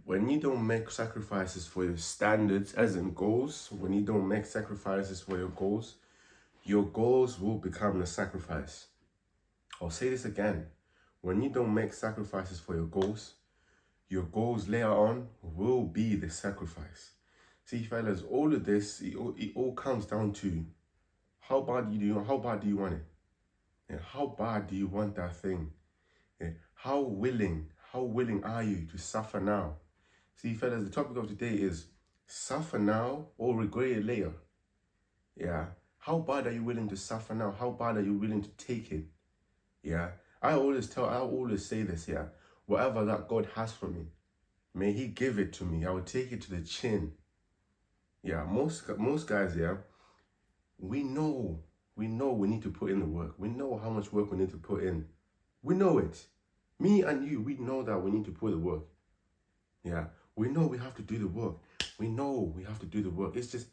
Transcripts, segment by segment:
when you don't make sacrifices for your standards, as in goals, when you don't make sacrifices for your goals will become the sacrifice. I'll say this again. When you don't make sacrifices for your goals later on will be the sacrifice. See, fellas, all of this, it all comes down to how bad do you want it? Yeah, how bad do you want that thing? Yeah, how willing are you to suffer now? See, fellas, the topic of today is suffer now or regret it later. Yeah, how bad are you willing to suffer now? How bad are you willing to take it? Yeah, I always say this, yeah, whatever that God has for me, may He give it to me. I will take it to the chin. Yeah, most guys, yeah, we know we need to put in the work. We know how much work we need to put in. We know it. Me and you, we know that we need to put the work. Yeah, we know we have to do the work. We know we have to do the work. It's just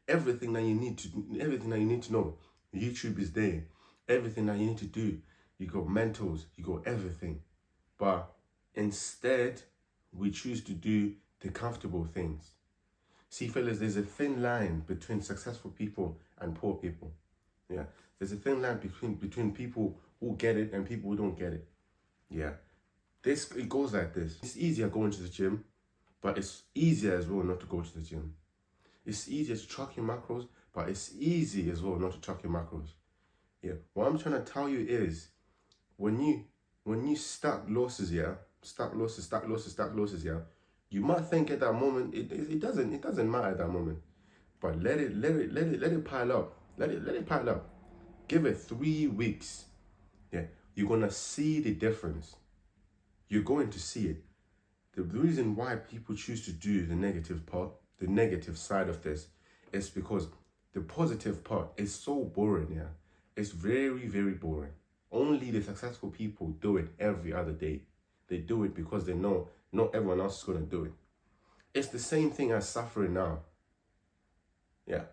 everything that you need to know. YouTube is there. Everything that you need to do. You got mentors, you got everything. But instead, we choose to do the comfortable things. See, fellas, there's a thin line between successful people and poor people. Yeah, there's a thin line between people who get it and people who don't get it. Yeah, it goes like this. It's easier going to the gym, but it's easier as well not to go to the gym. It's easier to track your macros, but it's easy as well not to track your macros. Yeah, what I'm trying to tell you is, when you stack losses, yeah, you might think at that moment it doesn't matter at that moment, but let it pile up. Let it pile up. Give it 3 weeks. Yeah, you're gonna see the difference. You're going to see it. The reason why people choose to do the negative part, the negative side of this, is because the positive part is so boring. Yeah, it's very, very boring. Only the successful people do it every other day. They do it because they know not everyone else is going to do it. It's the same thing as suffering now. Yeah.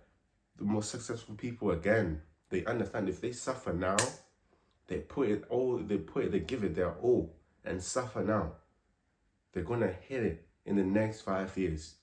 The most successful people, again, they understand if they suffer now, they give it their all and suffer now. They're going to hit it in the next 5 years.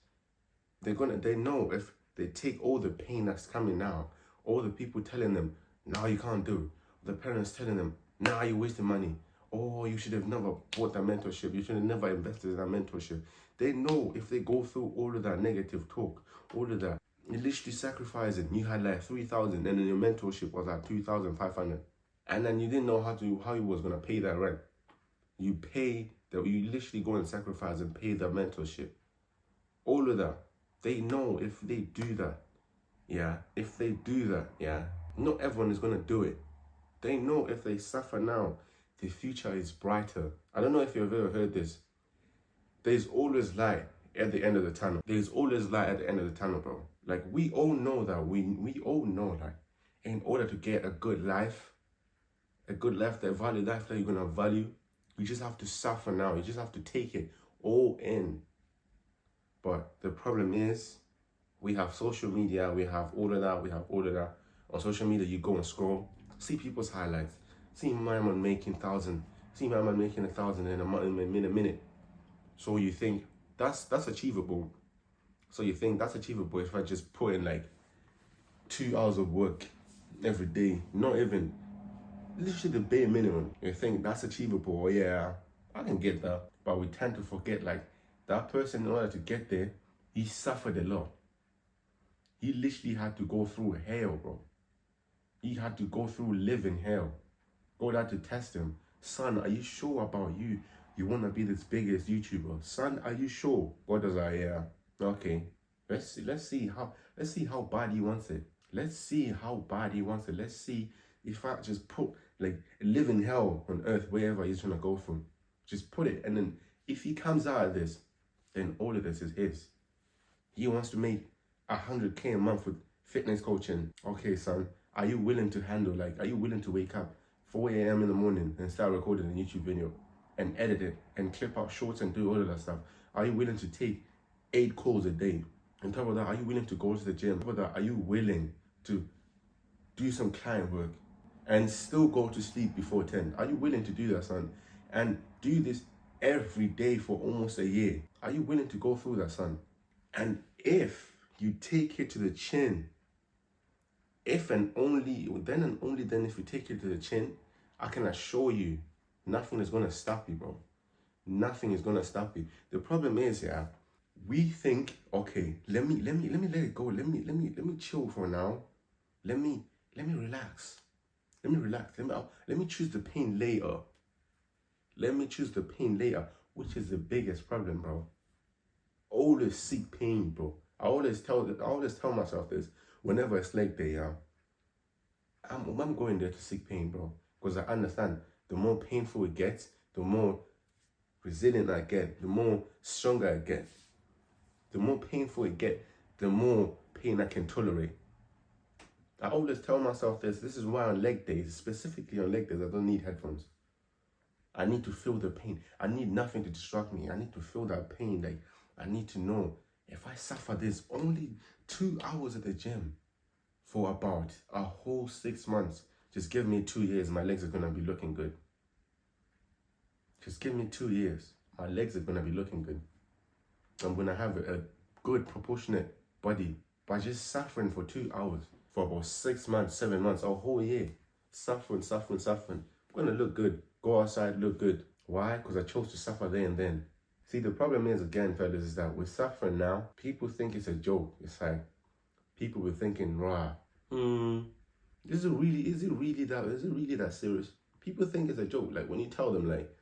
They know if they take all the pain that's coming now, all the people telling them, no, you can't do it. The parents telling them, nah, you're wasting money. Oh, you should have never bought that mentorship. You should have never invested in that mentorship. They know if they go through all of that negative talk, all of that, you're literally sacrificing. You had like 3,000 and then your mentorship was like 2,500. And then you didn't know how you was going to pay that rent. You literally go and sacrifice and pay the mentorship. All of that. They know if they do that, yeah, not everyone is going to do it. They know if they suffer now, the future is brighter. I don't know if you've ever heard this. There's always light at the end of the tunnel. There's always light at the end of the tunnel, bro. Like, we all know that. We all know that in order to get a good life, that value life that you're going to value, you just have to suffer now. You just have to take it all in. But the problem is, we have social media, we have all of that. On social media, you go and scroll, see people's highlights, see my man making 1,000, see my man making 1,000 in a minute. So you think that's achievable. So you think that's achievable if I just put in like 2 hours of work every day, not even, literally the bare minimum. You think that's achievable, or yeah, I can get that. But we tend to forget, like, that person, in order to get there, he suffered a lot. He literally had to go through hell, bro. He had to go through living hell. God had to test him. Son, are you sure about you? You want to be this biggest YouTuber? Son, are you sure? God was like, yeah. Okay. Let's see how bad he wants it. Let's see how bad he wants it. Let's see if I just put, like, living hell on earth wherever he's trying to go through. Just put it. And then if he comes out of this, then all of this is his. He wants to make 100K a month with fitness coaching. Okay, son, are you willing to wake up 4 a.m. in the morning and start recording a YouTube video and edit it and clip out shorts and do all of that stuff? Are you willing to take 8 calls a day? On top of that, are you willing to go to the gym? On top of that, are you willing to do some client work and still go to sleep before 10? Are you willing to do that, son? And do this every day for almost a year. Are you willing to go through that, son? And if you take it to the chin, if and only then if you take it to the chin, I can assure you, nothing is gonna stop you, bro. Nothing is gonna stop you. The problem is, yeah, we think, okay, let me let it go. Let me chill for now. Let me relax. Let me relax. Let me choose the pain later. Let me choose the pain later, which is the biggest problem, bro. Always seek pain, bro. I always tell myself this whenever it's leg day, yeah. I'm going there to seek pain, bro, because I understand the more painful it gets, the more resilient I get, the more stronger I get. The more painful it gets, the more pain I can tolerate. I always tell myself this. This is why on leg days, specifically on leg days, I don't need headphones. I need to feel the pain. I need nothing to distract me. I need to feel that pain. Like, I need to know if I suffer this only 2 hours at the gym for about a whole 6 months, just give me 2 years, my legs are going to be looking good. Just give me 2 years, my legs are going to be looking good. I'm going to have a good proportionate body by just suffering for 2 hours for about 6 months, 7 months, a whole year. Suffering. I'm going to look good. Go outside, look good. Why? Because I chose to suffer there and then. See, the problem is, again, fellas, is that we're suffering now. People think it's a joke. It's like, people were thinking, rah, is it really that serious? People think it's a joke. Like, when you tell them, like,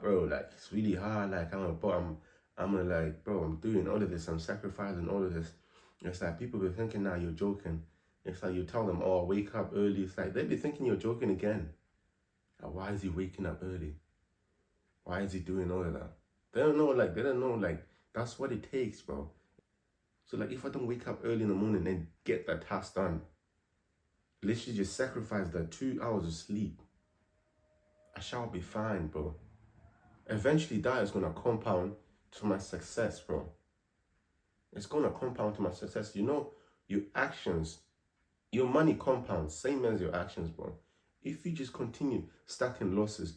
bro, like, it's really hard. Like, I'm like, bro, I'm doing all of this. I'm sacrificing all of this. It's like, people be thinking, nah, you're joking. It's like, you tell them, oh, wake up early. It's like, they be thinking you're joking again. Like, why is he waking up early? Why is he doing all of that? They don't know, like, that's what it takes, bro. So, like, if I don't wake up early in the morning and get that task done, literally just sacrifice that 2 hours of sleep, I shall be fine, bro. Eventually, that is going to compound to my success, bro. It's going to compound to my success. You know, your actions, your money compounds, same as your actions, bro. If you just continue stacking losses,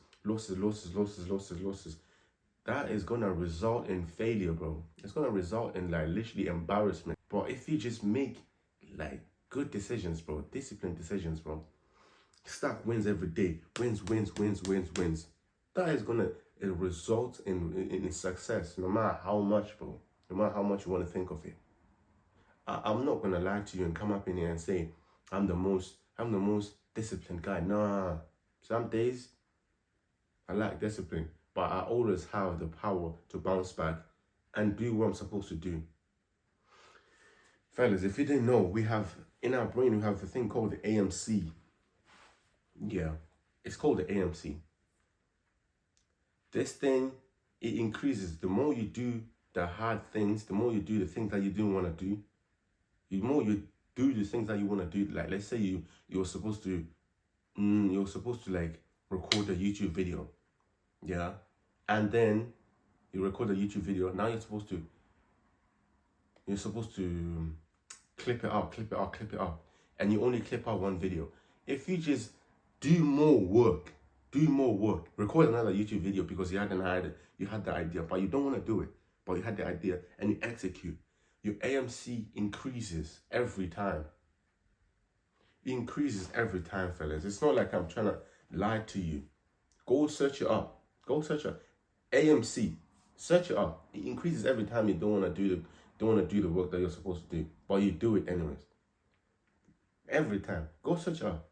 that is going to result in failure, bro. It's going to result in, like, literally embarrassment. But if you just make, like, good decisions, bro, disciplined decisions, bro, stack wins every day, wins, that is going to result in success, no matter how much, bro, no matter how much you want to think of it. I'm not going to lie to you and come up in here and say, I'm the most disciplined guy. Nah, some days I lack discipline, but I always have the power to bounce back and do what I'm supposed to do. Fellas, if you didn't know, we have, in our brain, we have the thing called the AMC. Yeah, it's called the AMC. This thing, it increases. The more you do the hard things, the more you do the things that you didn't want to do, the more you do the things that you want to do. Like, let's say you're supposed to like record a YouTube video, yeah, and then you record a YouTube video. Now you're supposed to clip it up, and you only clip out one video. If you just do more work, record another YouTube video because you had the idea, but you don't want to do it, but you had the idea and you execute, your AMC increases every time. It increases every time, fellas. It's not like I'm trying to lie to you. Go search it up. AMC. Search it up. It increases every time you don't want to do the work that you're supposed to do, but you do it anyways. Every time. Go search it up.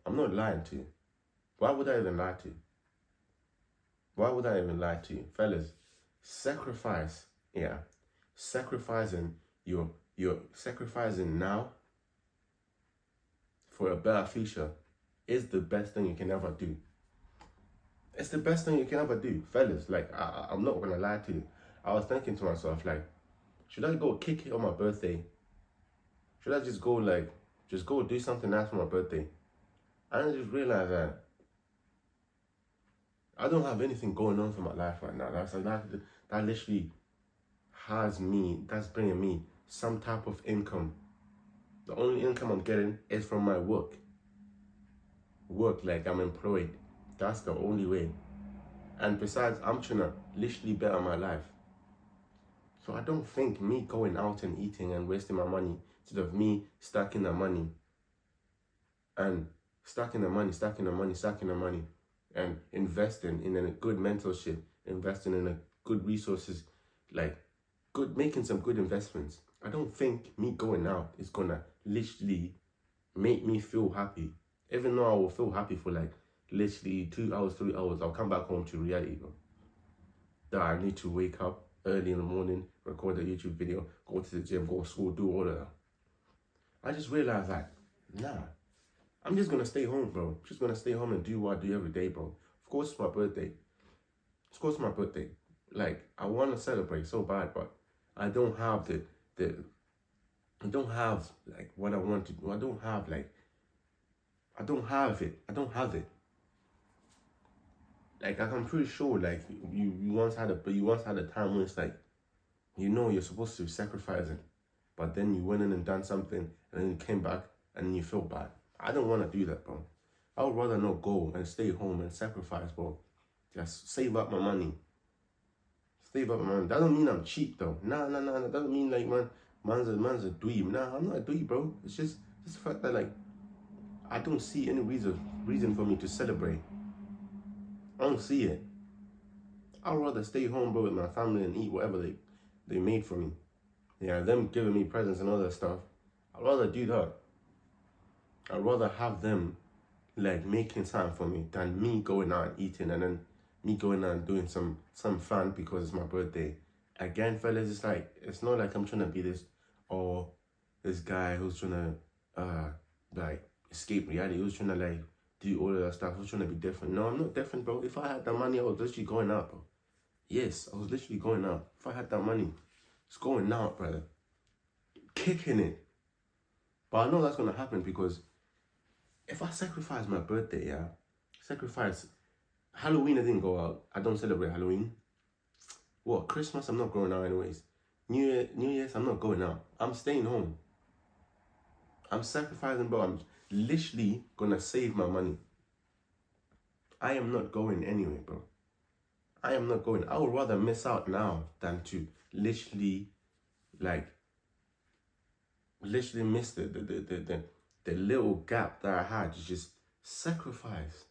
I'm not lying to you. Why would I even lie to you? Fellas, sacrifice. Yeah. You're sacrificing now for a better future is the best thing you can ever do. It's the best thing you can ever do. Fellas, like, I'm not going to lie to you. I was thinking to myself, like, should I go kick it on my birthday? Should I just go do something nice for my birthday? And I just realized that I don't have anything going on for my life right now. That literally that's bringing me some type of income. The only income I'm getting is from my work. Like, I'm employed. That's the only way. And besides, I'm trying to literally better my life. So I don't think me going out and eating and wasting my money instead of me stacking the money and stacking the money and investing in a good mentorship, investing in a good resources, like making some good investments. I don't think me going out is gonna literally make me feel happy. Even though I will feel happy for like literally 2 hours, 3 hours, I'll come back home to reality, bro. That I need to wake up early in the morning, record a YouTube video, go to the gym, go to school, do all of that. I just realized like, nah, I'm just gonna stay home, bro. I'm just gonna stay home and do what I do every day, bro. Of course it's my birthday. Of course it's my birthday. Like, I wanna celebrate so bad, but I don't have I don't have like what I want to do. I don't have it. I don't have it. Like, I'm pretty sure, like, you once had a time when it's like, you know, you're supposed to be sacrificing, but then you went in and done something, and then you came back, and then you feel bad. I don't want to do that, bro. I would rather not go and stay home and sacrifice, bro. Just save up my money. Save up my money. That don't mean I'm cheap, though. Nah. That doesn't mean, like, man's a dweeb. Nah, I'm not a dweeb, bro. It's just the fact that, like, I don't see any reason for me to celebrate. I don't see it. I'd rather stay home, bro, with my family and eat whatever they made for me. Yeah, them giving me presents and all that stuff. I'd rather do that. I'd rather have them, like, making time for me than me going out and eating and then me going out and doing some fun because it's my birthday. Again, fellas, it's like, it's not like I'm trying to be this guy who's trying to, like, escape reality. Who's trying to, like, do all of that stuff. Who's trying to be different. No, I'm not different, bro. If I had that money, I was literally going out, bro. Yes, I was literally going out. If I had that money, it's going out, brother. Kicking it. But I know that's going to happen because if I sacrifice my birthday, yeah, sacrifice Halloween, I didn't go out. I don't celebrate Halloween. What, Christmas, I'm not going out anyways. New Year's, I'm not going out. I'm staying home. I'm sacrificing, bro. I'm literally gonna save my money. I am not going anywhere, bro. I am not going. I would rather miss out now than to literally miss the little gap that I had to just sacrifice.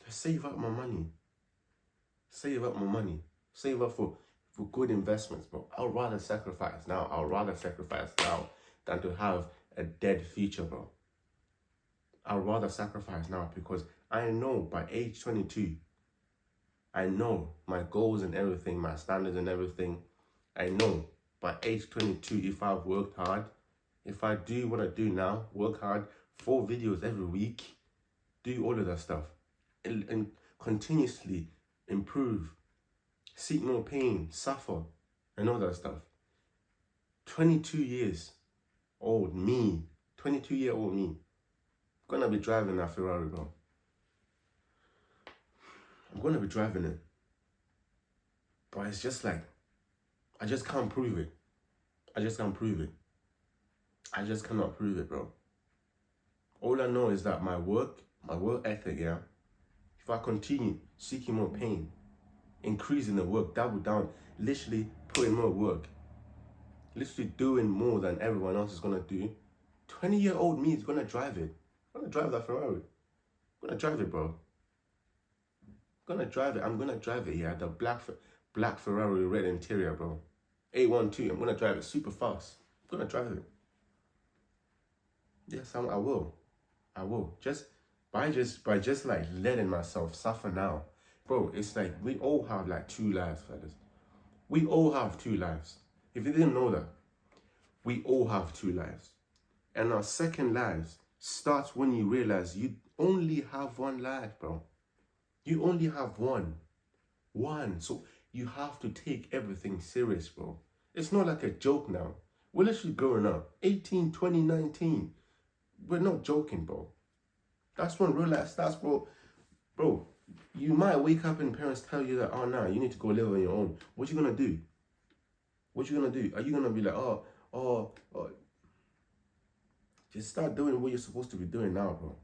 To save up my money. Save up my money. Save up for good investments, bro. I would rather sacrifice now. I would rather sacrifice now than to have a dead future, bro. I would rather sacrifice now because I know by age 22, I know my goals and everything, my standards and everything. I know by age 22, if I've worked hard, if I do what I do now, work hard, 4 videos every week, do all of that stuff, and continuously improve, seek more pain, suffer, and all that stuff. 22 years old me, 22-year-old me, I'm gonna be driving that Ferrari, bro. I'm gonna be driving it. But it's just like, I just can't prove it. I just can't prove it. I just cannot prove it, bro. All I know is that my work ethic, yeah, if I continue seeking more pain, increasing the work, double down, literally putting more work, literally doing more than everyone else is gonna do, 20-year-old me is gonna drive it. I'm gonna drive that Ferrari. I'm gonna drive it, bro. I'm gonna drive it. I'm gonna drive it, yeah. The black Ferrari, red interior, bro. 812. I'm gonna drive it super fast. I'm gonna drive it. Yes, I will. I will. Just by like letting myself suffer now, bro. It's like we all have like 2 lives, fellas. We all have 2 lives. If you didn't know that, we all have 2 lives, and our second lives starts when you realize you only have 1 life, bro. You only have one. So you have to take everything serious, bro. It's not like a joke now. We're literally growing up. 18, 20, 19. We're not joking, bro. That's when real life starts, bro. Bro, you might wake up and parents tell you that, oh, no, you need to go live on your own. What you gonna do? What you gonna do? Are you gonna be like, oh. Just start doing what you're supposed to be doing now, bro.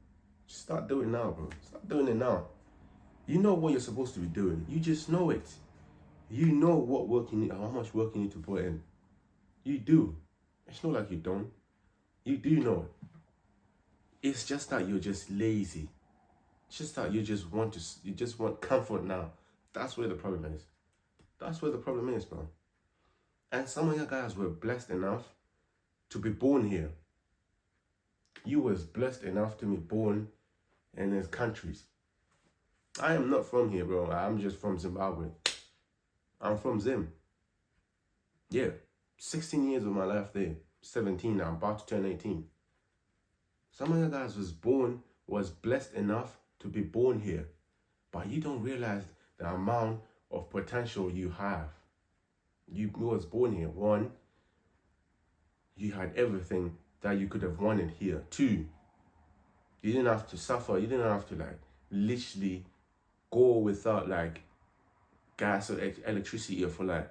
Just start doing it now, bro. Start doing it now. You know what you're supposed to be doing. You just know it. You know what work you need, how much work you need to put in. You do. It's not like you don't. You do know it. It's just that you're just lazy. It's just that you just want comfort now. That's where the problem is. That's where the problem is, bro. And some of you guys were blessed enough to be born here. You was blessed enough to be born in these countries. I am not from here, bro. I'm just from Zimbabwe. I'm from Zim. Yeah. 16 years of my life there. 17 now. I'm about to turn 18. Some of you guys was blessed enough to be born here. But you don't realize the amount of potential you have. You was born here. 1, you had everything that you could have wanted here. 2, you didn't have to suffer. You didn't have to literally go without gas or electricity for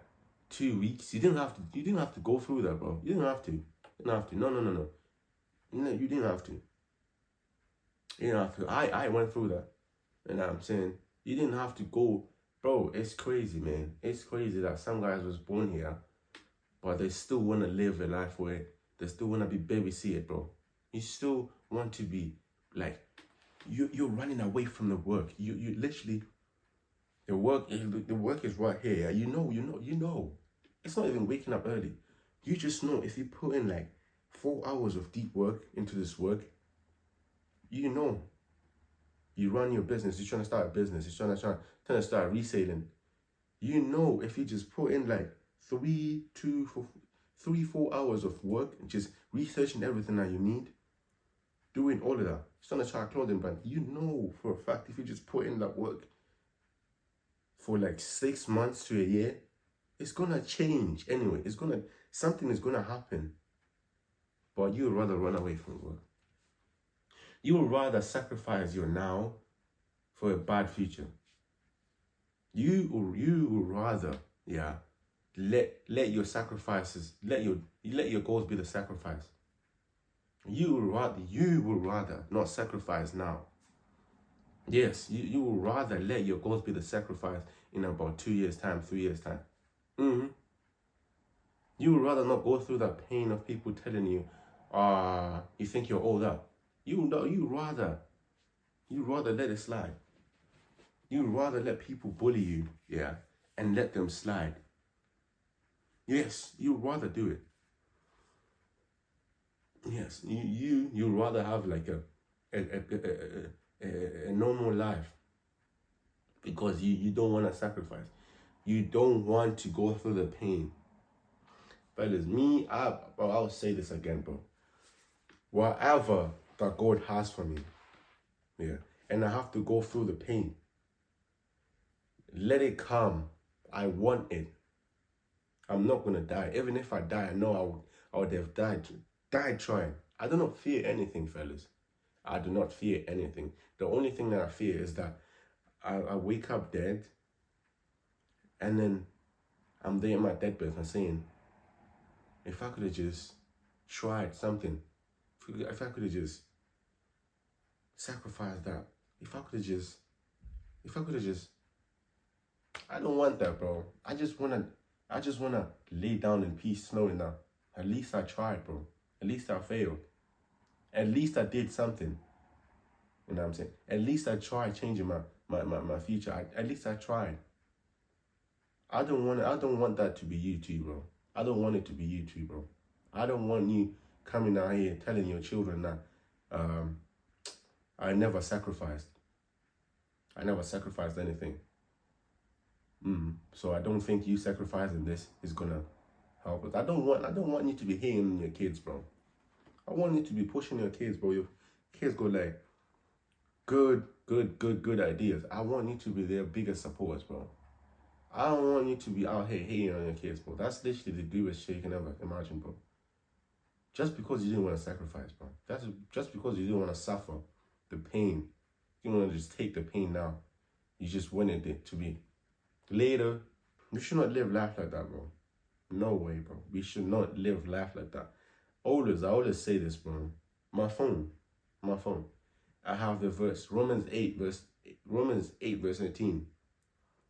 2 weeks. You didn't have to go through that, bro. You didn't have to. No. No, you didn't have to. You didn't have to. I went through that. And I'm saying, you didn't have to go. Bro, it's crazy, man. It's crazy that some guys was born here, but they still want to live a life where they still want to be babysitted, bro. You still want to be you're running away from the work. You literally, the work is right here. You know. It's not even waking up early. You just know if you put in 4 hours of deep work into this work, you know. You run your business. You're trying to start a business. You're trying to start reselling. You know, if you just put in 3-4 hours of work, just researching everything that you need, doing all of that. You're trying to start a clothing brand. You know for a fact if you just put in that work for 6 months to a year, it's gonna change anyway. Something is gonna happen. But you would rather run away from work. You would rather sacrifice your now for a bad future. You would rather, let your sacrifices, let your goals be the sacrifice. You would rather not sacrifice now. Yes, you would rather let your goals be the sacrifice in about 2 years' time, 3 years' time. You would rather not go through that pain of people telling you, you think you're older. You rather let it slide. You rather let people bully you, and let them slide. Yes, you rather do it. Yes, you rather have a normal life because you don't want to sacrifice. You don't want to go through the pain. Fellas, I'll say this again, bro. Whatever that God has for me, and I have to go through the pain, let it come. I want it. I'm not gonna die. Even if I die, I know I would have died trying. I do not fear anything, fellas. I do not fear anything. The only thing that I fear is that I wake up dead, and then I'm there in my deathbed and saying, if I could have just tried something, if I could have just sacrificed that, if I could have just, I don't want that, bro. I just wanna lay down in peace, knowing that at least I tried, bro. At least I failed. At least I did something. You know what I'm saying? At least I tried changing my future. At least I tried. I don't want that to be you too, bro. I don't want it to be you too, bro. I don't want you coming out here telling your children that I never sacrificed. I never sacrificed anything. So I don't think you sacrificing this is gonna help us. I don't want you to be hating on your kids, bro. I want you to be pushing your kids, bro. Your kids got good ideas. I want you to be their biggest supporters, bro. I don't want you to be out here hating on your kids, bro. That's literally the dumbest shit you can ever imagine, bro. Just because you didn't want to sacrifice, bro. That's just because you didn't want to suffer the pain. You don't want to just take the pain now. You just wanted it to be later. You should not live life like that, bro. No way, bro. We should not live life like that. I always say this, bro. My phone. I have the verse, Romans 8, verse Romans 8 verse 18.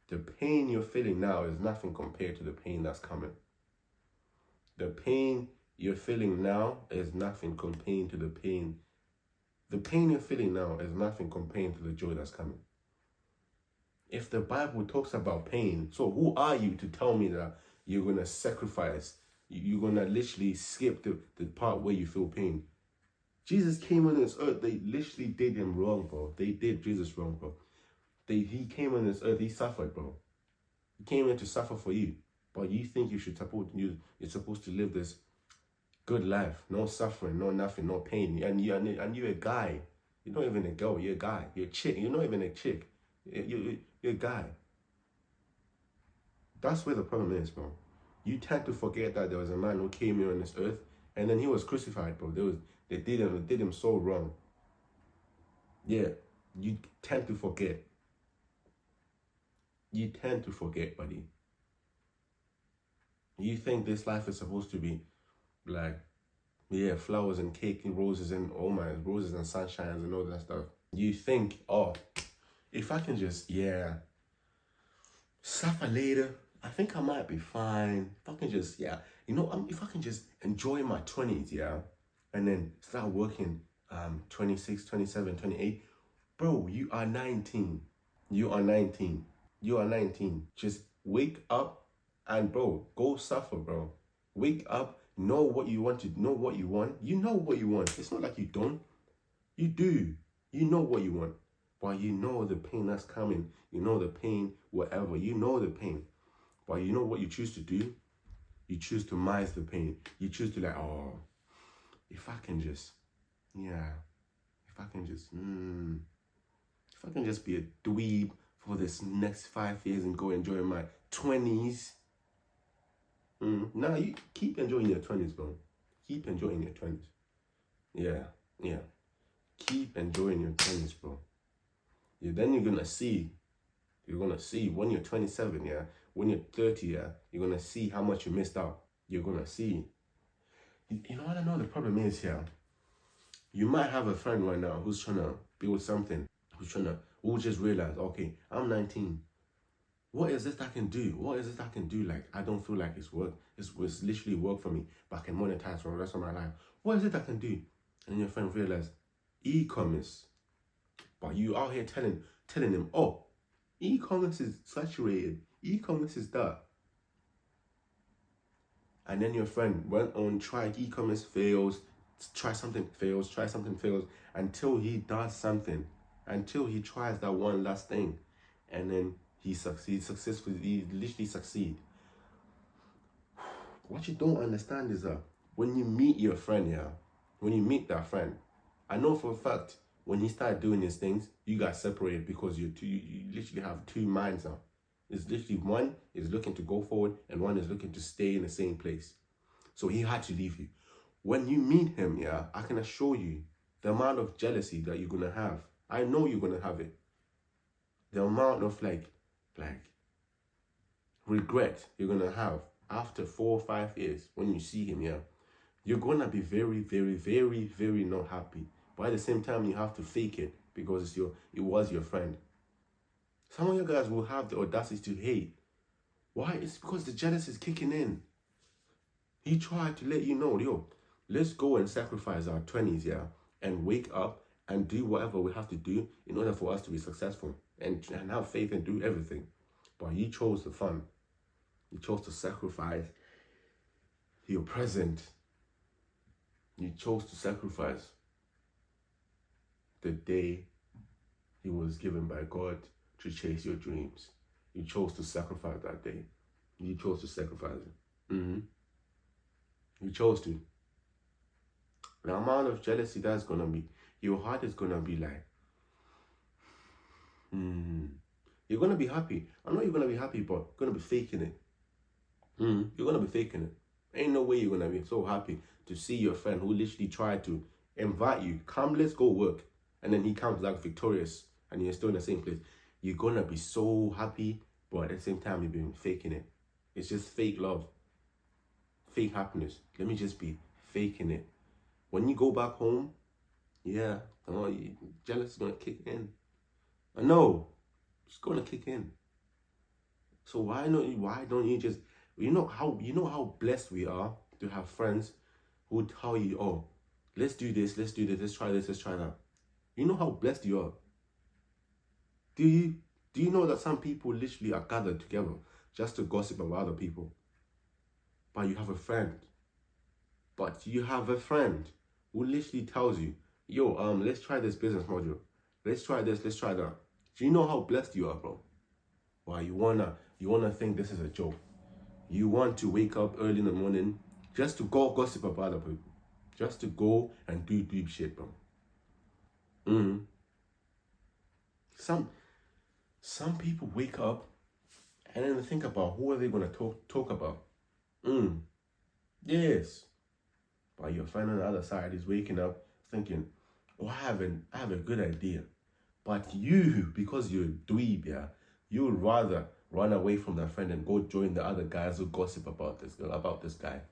The pain you're feeling now is nothing compared to the pain that's coming. The pain you're feeling now is nothing compared to the pain. The pain you're feeling now is nothing compared to the joy that's coming. If the Bible talks about pain, so who are you to tell me that you're going to sacrifice? You're going to literally skip the part where you feel pain. Jesus came on this earth. They literally did him wrong, bro. They did Jesus wrong, bro. He came on this earth. He suffered, bro. He came here to suffer for you. But you think you're supposed to live this good life. No suffering, no nothing, no pain. And you're a guy. You're not even a girl. You're a guy. You're a chick. You're not even a chick. You're a guy. That's where the problem is, bro. You tend to forget that there was a man who came here on this earth and then he was crucified, bro. They did him so wrong. Yeah, you tend to forget. You tend to forget, buddy. You think this life is supposed to be like, yeah, flowers and cake and roses and roses and sunshines and all that stuff. You think, oh, if I can just, suffer later, I think I might be fine. If I can just, if I can just enjoy my 20s, and then start working 26, 27, 28. Bro, you are 19. You are 19. You are 19. Just wake up and, bro, go suffer, bro. Wake up, know what you want to know what you want. You know what you want. It's not like you don't. You do. You know what you want. But you know the pain that's coming. You know the pain, whatever. You know the pain. But you know what you choose to do? You choose to minimize the pain. You choose to if I can just, if I can just be a dweeb for this next 5 years and go enjoy my 20s. Nah, you keep enjoying your 20s, bro. Keep enjoying your 20s. Yeah. Keep enjoying your 20s, bro. Then you're gonna see when you're 27, when you're 30, you're gonna see how much you missed out. You're gonna see. You know what I know the problem is here? You might have a friend right now who's trying to build something, who just realize, okay, I'm 19. What is this I can do? What is this I can do? Like, I don't feel like it's work. It's literally work for me, but I can monetize for the rest of my life. What is it I can do? And your friend realize, e-commerce. But you out here telling him, oh, e-commerce is saturated. E-commerce is that. And then your friend went on, tried e-commerce, fails, try something, fails, until he does something, until he tries that one last thing. And then he succeeds successfully, he literally succeed. What you don't understand is that when you meet your friend, when you meet that friend, I know for a fact, when you start doing these things, you got separated because you literally have two minds now. It's literally one is looking to go forward and one is looking to stay in the same place. So he had to leave you. When you meet him, I can assure you the amount of jealousy that you're going to have. I know you're going to have it. The amount of like regret you're going to have after 4 or 5 years when you see him, you're going to be very, very, very, very not happy. But at the same time, you have to fake it because it was your friend. Some of you guys will have the audacity to hate. Why? It's because the jealousy is kicking in. He tried to let you know, let's go and sacrifice our 20s, and wake up and do whatever we have to do in order for us to be successful and have faith and do everything. But you chose the fun. You chose to sacrifice your present. You chose to sacrifice the day he was given by God to chase your dreams. You chose to sacrifice that day. You chose to sacrifice it. You chose to. The amount of jealousy that's going to be, your heart is going to be like, you're going to be happy. I know you're going to be happy, but you're going to be faking it. You're going to be faking it. Ain't no way you're going to be so happy to see your friend who literally tried to invite you, come, let's go work. And then he comes back victorious and you're still in the same place. You're going to be so happy, but at the same time, you've been faking it. It's just fake love, fake happiness. Let me just be faking it. When you go back home, jealous is going to kick in. I know it's gonna kick in. So why don't you just, you know how blessed we are to have friends who tell you, oh, let's do this, let's try this, let's try that. You know how blessed you are. Do you know that some people literally are gathered together just to gossip about other people? But you have a friend. But you have a friend who literally tells you, yo, let's try this business module. Let's try this, let's try that. Do you know how blessed you are, bro? Why you wanna think this is a joke. You want to wake up early in the morning just to go gossip about other people. Just to go and do deep shit, bro. Some people wake up and then think about who are they gonna talk about. Yes. But your friend on the other side is waking up thinking, oh, I have a good idea. But you, because you're a dweeb, yeah, you would rather run away from that friend and go join the other guys who gossip about this girl, about this guy.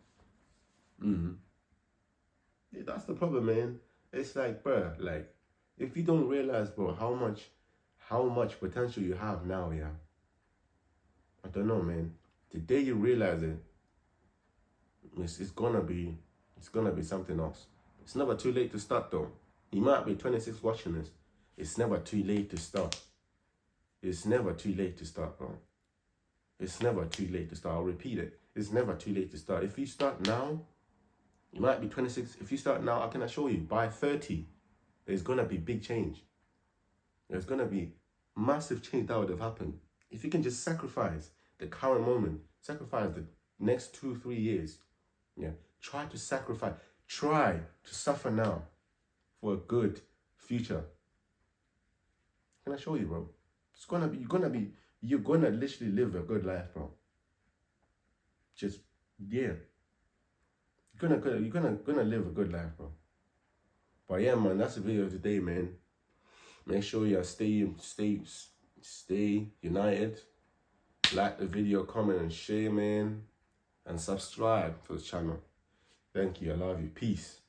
Yeah, that's the problem, man. It's like, bro, like, if you don't realize, bro, how much potential you have now, yeah. I don't know, man. The day you realize it, it's gonna be something else. It's never too late to start, though. You might be 26 watching this. It's never too late to start. It's never too late to start, bro. It's never too late to start. I'll repeat it. It's never too late to start. If you start now, you might be 26. If you start now, I can assure you, by 30, there's gonna be big change. There's gonna be massive change that would have happened. If you can just sacrifice the current moment, sacrifice the next 2-3 years, yeah, try to suffer now for a good future. Can I show you, bro? You're gonna literally live a good life, bro. Just, yeah. You're gonna live a good life, bro. But yeah, man, that's the video today, man. Make sure you stay united. Like the video, comment and share, man. And subscribe to the channel. Thank you. I love you. Peace.